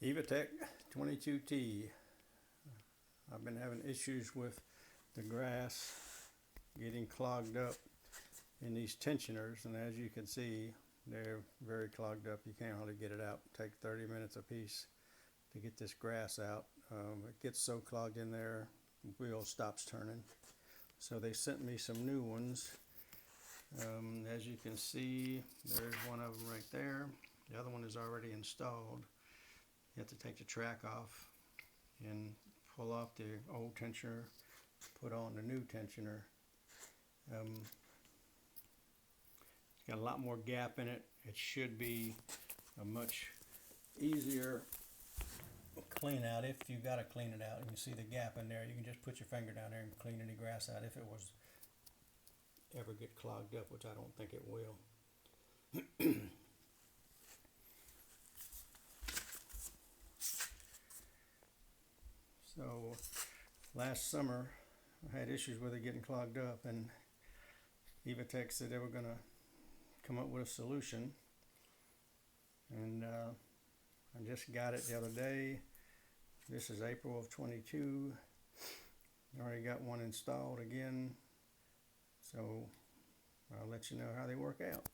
Evatech 22T. I've been having issues with the grass getting clogged up in these tensioners, and as you can see, they're very clogged up. You can't hardly get it out. Take 30 minutes a piece to get this grass out. It gets so clogged in there, the wheel stops turning. So they sent me some new ones. As you can see, there's one of them right there. The other one is already installed. You have to take the track off and pull off the old tensioner, put on the new tensioner. It's got a lot more gap in it. It should be a much easier clean out if you got to clean it out. You can see the gap in there. You can just put your finger down there and clean any grass out if it was ever get clogged up, which I don't think it will. So last summer I had issues with it getting clogged up, and Evatech said they were going to come up with a solution, and I just got it the other day. This is April of 22. I already got one installed again, so I'll let you know how they work out.